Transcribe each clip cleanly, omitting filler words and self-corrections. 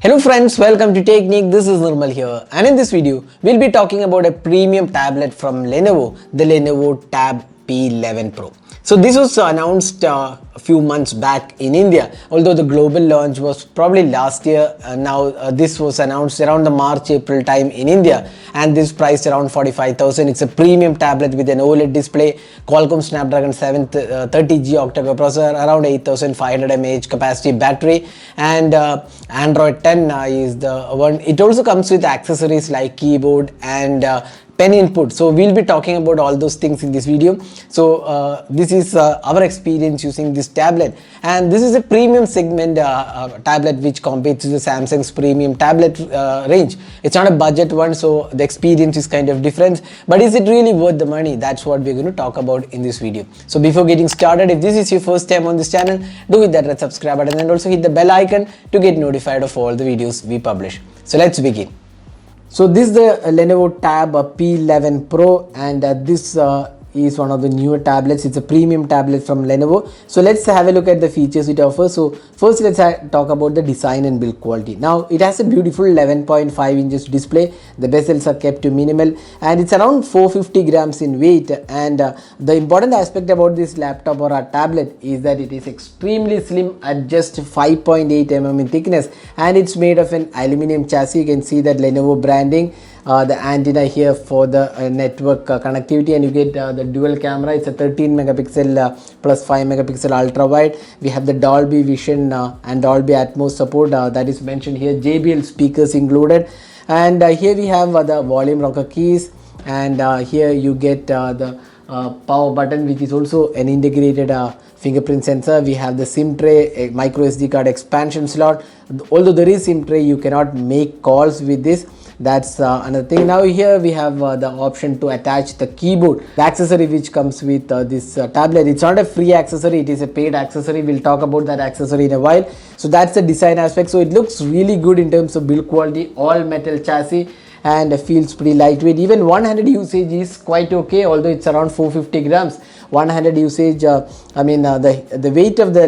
Hello friends, welcome to Technique. This is Nirmal here, and in this video we'll be talking about a premium tablet from Lenovo, the Lenovo Tab P11 Pro. So this was announced a few months back in India, although the global launch was probably last year. Now this was announced around the March-April time in India, and this priced around 45,000. It's a premium tablet with an OLED display, Qualcomm Snapdragon 730G octa-core processor, around 8500 mAh capacity battery, and Android 10 is the one. It also comes with accessories like keyboard and pen input. So we'll be talking about all those things in this video. So this is our experience using this tablet, and this is a premium segment tablet which competes with Samsung's premium tablet range. It's not a budget one, so the experience is kind of different, but is it really worth the money? That's what we're going to talk about in this video. So before getting started, if this is your first time on this channel, do hit that red subscribe button and also hit the bell icon to get notified of all the videos we publish. So let's begin. So this is the Lenovo Tab P11 Pro, and this is one of the newer tablets. It's a premium tablet from Lenovo. So let's have a look at the features it offers. So first let's talk about the design and build quality. Now it has a beautiful 11.5 inches display. The bezels are kept to minimal, and it's around 450 grams in weight. And the important aspect about this laptop or a tablet is that it is extremely slim at just 5.8 mm in thickness, and it's made of an aluminum chassis. You can see that Lenovo branding. The antenna here for the network connectivity, and you get the dual camera. It's a 13 megapixel plus 5 megapixel ultra wide. We have the Dolby Vision and Dolby Atmos support that is mentioned here. JBL speakers included, and here we have the volume rocker keys, and here you get the power button, which is also an integrated fingerprint sensor. We have the SIM tray, a micro SD card expansion slot. Although there is SIM tray, you cannot make calls with this. That's another thing. Now here we have the option to attach the keyboard, the accessory which comes with this tablet. It's not a free accessory, it is a paid accessory. We'll talk about that accessory in a while. So that's the design aspect. So it looks really good in terms of build quality, all metal chassis, and feels pretty lightweight. Even one-handed usage is quite okay, although it's around 450 grams. One-handed usage, the weight of the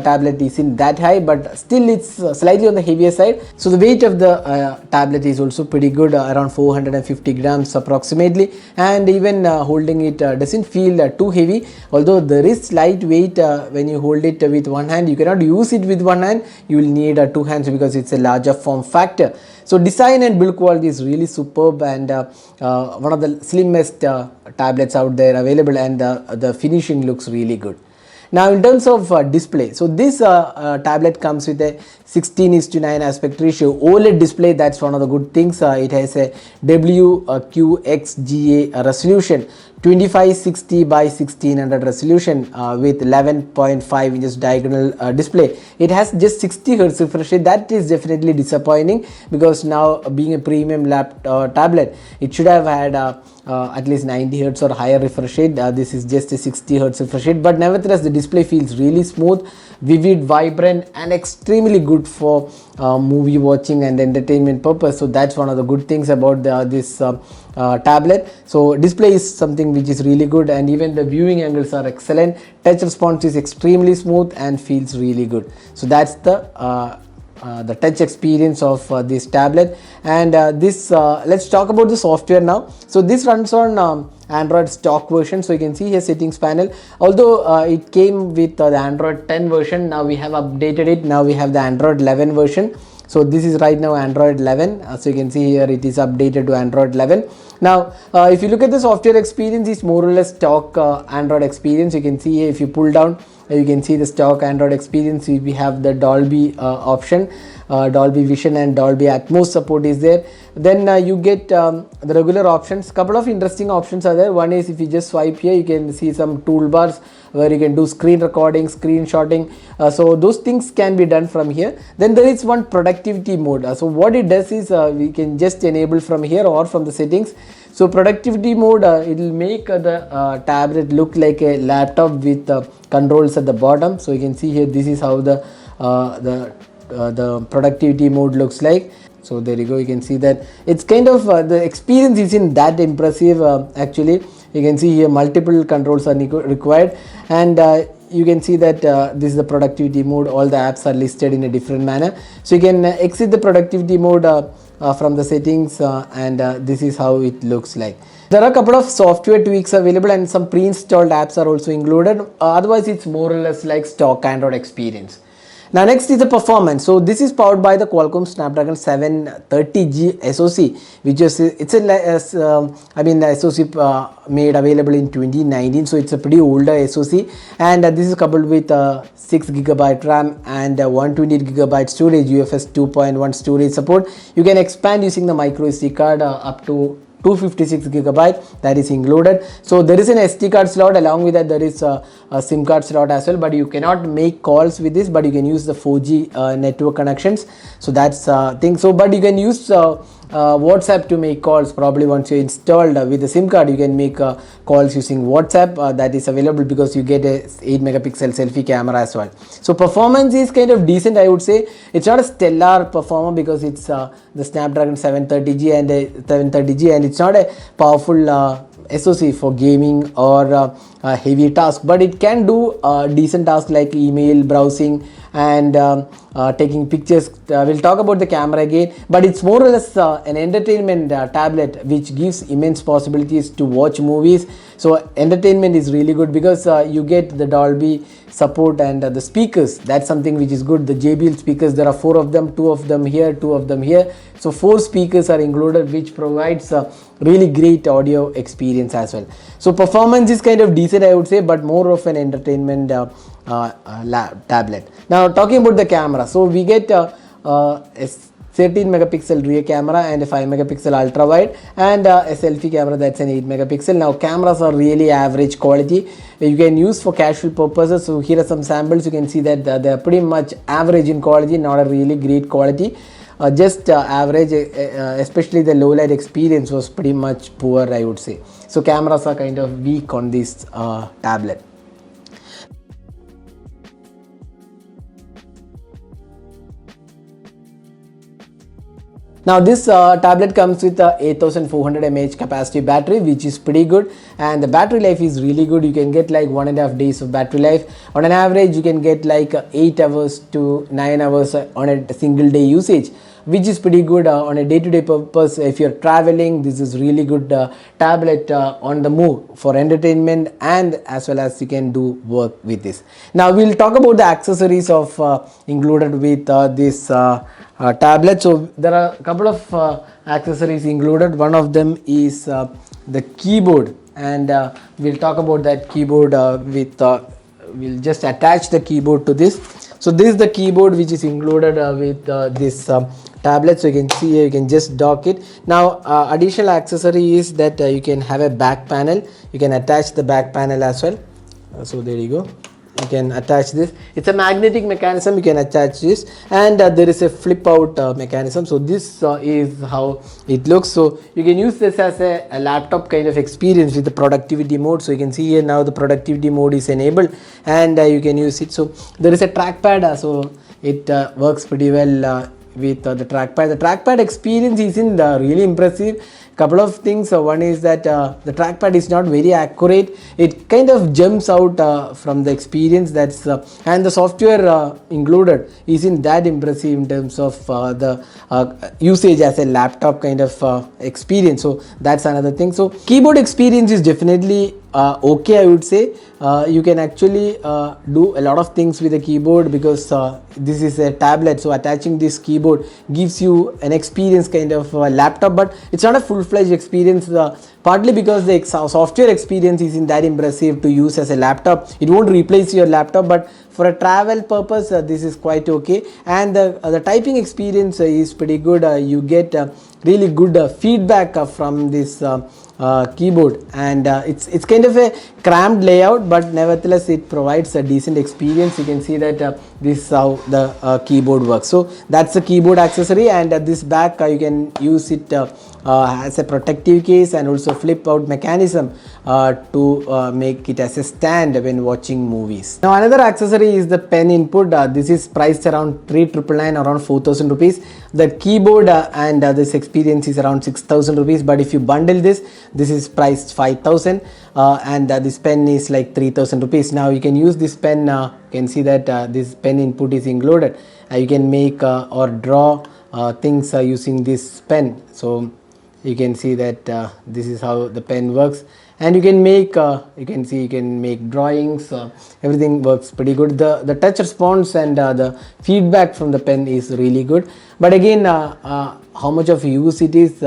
tablet isn't that high, but still it's slightly on the heavier side. So the weight of the tablet is also pretty good, around 450 grams approximately, and even holding it doesn't feel too heavy, although there is slight weight when you hold it with one hand. You cannot use it with one hand, you will need two hands because it's a larger form factor. So design and build quality is really superb, and one of the slimmest tablets out there available, and the finishing looks really good. Now in terms of display, so this tablet comes with a 16:9 aspect ratio OLED display. That's one of the good things. It has a WQXGA resolution, 2560 by 1600 resolution with 11.5 inches diagonal display. It has just 60 Hz refresh rate. That is definitely disappointing, because now being a premium tablet, it should have had at least 90 Hz or higher refresh rate. This is just a 60 Hz refresh rate, but nevertheless the display feels really smooth, vivid, vibrant, and extremely good for movie watching and entertainment purpose. So that's one of the good things about this tablet. So display is something which is really good, and even the viewing angles are excellent. Touch response is extremely smooth and feels really good. So that's the touch experience of this tablet. And let's talk about the software now. So this runs on Android stock version. So you can see here settings panel, although it came with the Android 10 version. Now we have updated it. Now we have the Android 11 version. So this is right now Android 11. So you can see here it is updated to Android 11. Now if you look at the software experience, it's more or less stock Android experience. You can see here, if you pull down, you can see the stock Android experience. We have the Dolby option, Dolby Vision and Dolby Atmos support is there. Then you get the regular options. Couple of interesting options are there. One is, if you just swipe here, you can see some toolbars where you can do screen recording, screenshotting. So those things can be done from here. Then there is one productivity mode. So what it does is we can just enable from here or from the settings. So productivity mode, it will make the tablet look like a laptop with controls at the bottom. So you can see here, this is how the productivity mode looks like. So there you go, you can see that it's kind of the experience isn't that impressive actually. You can see here multiple controls are required, and you can see that this is the productivity mode. All the apps are listed in a different manner. So you can exit the productivity mode from the settings, and this is how it looks like. There are a couple of software tweaks available, and some pre-installed apps are also included. Otherwise, it's more or less like stock Android experience. Now next is the performance. So this is powered by the Qualcomm Snapdragon 730G SoC, which is the SoC made available in 2019. So it's a pretty older SoC, and this is coupled with 6GB RAM and 128GB storage, UFS 2.1 storage support. You can expand using the micro SD card up to 256GB, that is included. So there is an SD card slot, along with that there is a SIM card slot as well, but you cannot make calls with this, but you can use the 4G network connections. So that's thing. So but you can use WhatsApp to make calls. Probably once you installed with the SIM card, you can make calls using WhatsApp. That is available because you get a 8 megapixel selfie camera as well. So performance is kind of decent, I would say. It's not a stellar performer because it's the Snapdragon 730G and it's not a powerful SoC for gaming or heavy task, but it can do decent tasks like email, browsing, and taking pictures. We'll talk about the camera again, but it's more or less an entertainment tablet which gives immense possibilities to watch movies. So entertainment is really good because you get the Dolby support and the speakers. That's something which is good. The JBL speakers, there are 4 of them, 2 of them here, 2 of them here. So 4 speakers are included, which provides a really great audio experience as well. So performance is kind of decent, I would say, but more of an entertainment tablet. Now talking about the camera, so we get a 13 megapixel rear camera and a 5 megapixel ultra wide, and a selfie camera that's an 8 megapixel. Now cameras are really average quality. You can use for casual purposes. So here are some samples. You can see that they're pretty much average in quality, not a really great quality. Just average, especially the low light experience was pretty much poor, I would say. So cameras are kind of weak on this tablet. Now this tablet comes with a 8400 mAh capacity battery, which is pretty good, and the battery life is really good. You can get like 1.5 days of battery life. On an average, you can get like 8 hours to 9 hours on a single day usage, which is pretty good on a day-to-day purpose. If you're traveling, this is really good tablet on the move for entertainment, and as well as you can do work with this. Now we'll talk about the accessories of included with this tablet. So there are a couple of accessories included. One of them is the keyboard, and we'll talk about that keyboard with we'll just attach the keyboard to this. So this is the keyboard which is included with this tablet. So you can see here, you can just dock it. Now additional accessory is that you can have a back panel. You can attach the back panel as well. So there you go. You can attach this. It's a magnetic mechanism. You can attach this, and there is a flip out mechanism. So this is how it looks. So you can use this as a laptop kind of experience with the productivity mode. So you can see here now the productivity mode is enabled, and you can use it. So there is a trackpad, so it works pretty well with the trackpad. The trackpad experience isn't really impressive. Couple of things. One is that the trackpad is not very accurate. It kind of jumps out from the experience. That's and the software included isn't that impressive in terms of the usage as a laptop kind of experience. So that's another thing. So keyboard experience is definitely okay, I would say. You can actually do a lot of things with the keyboard because this is a tablet. So attaching this keyboard gives you an experience kind of laptop, but it's not a full-fledged experience. Partly because the software experience isn't that impressive to use as a laptop. It won't replace your laptop, but for a travel purpose, this is quite okay. And the typing experience is pretty good. You get really good feedback from this keyboard, and it's kind of a cramped layout, but nevertheless it provides a decent experience. You can see that this is how the keyboard works. So that's the keyboard accessory, and this back you can use it has a protective case and also flip out mechanism to make it as a stand when watching movies. Now another accessory is the pen input. This is priced around 3,999, around 4,000 rupees. The keyboard and this experience is around 6,000 rupees, but if you bundle this is priced 5,000 and this pen is like 3,000 rupees. Now you can use this pen, you can see that this pen input is included. You can make or draw things using this pen. So you can see that this is how the pen works, and you can make you can make drawings. Everything works pretty good. The touch response and the feedback from the pen is really good, but again how much of use it is,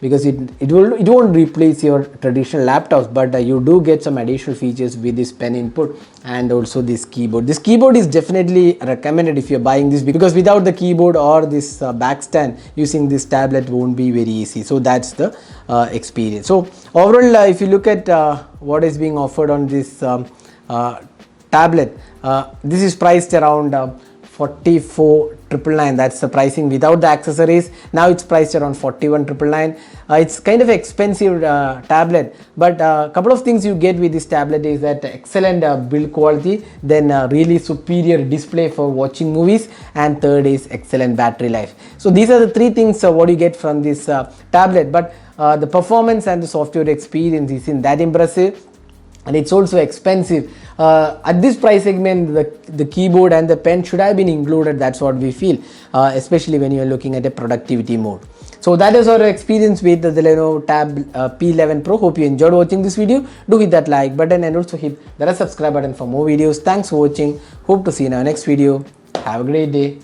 because it won't replace your traditional laptops, but you do get some additional features with this pen input and also this keyboard. This keyboard is definitely recommended if you're buying this, because without the keyboard or this back stand, using this tablet won't be very easy. So that's the experience. So overall, if you look at what is being offered on this tablet, this is priced around 44,999. That's the pricing without the accessories. Now it's priced around 41,999. It's kind of expensive tablet, but a couple of things you get with this tablet is that excellent build quality, then really superior display for watching movies, and third is excellent battery life. So these are the three things what you get from this tablet, but the performance and the software experience isn't that impressive, and it's also expensive. At this price segment, the keyboard and the pen should have been included. That's what we feel, especially when you're looking at a productivity mode. So that is our experience with the Lenovo Tab P11 Pro. Hope you enjoyed watching this video. Do hit that like button and also hit the subscribe button for more videos. Thanks for watching. Hope to see you in our next video. Have a great day.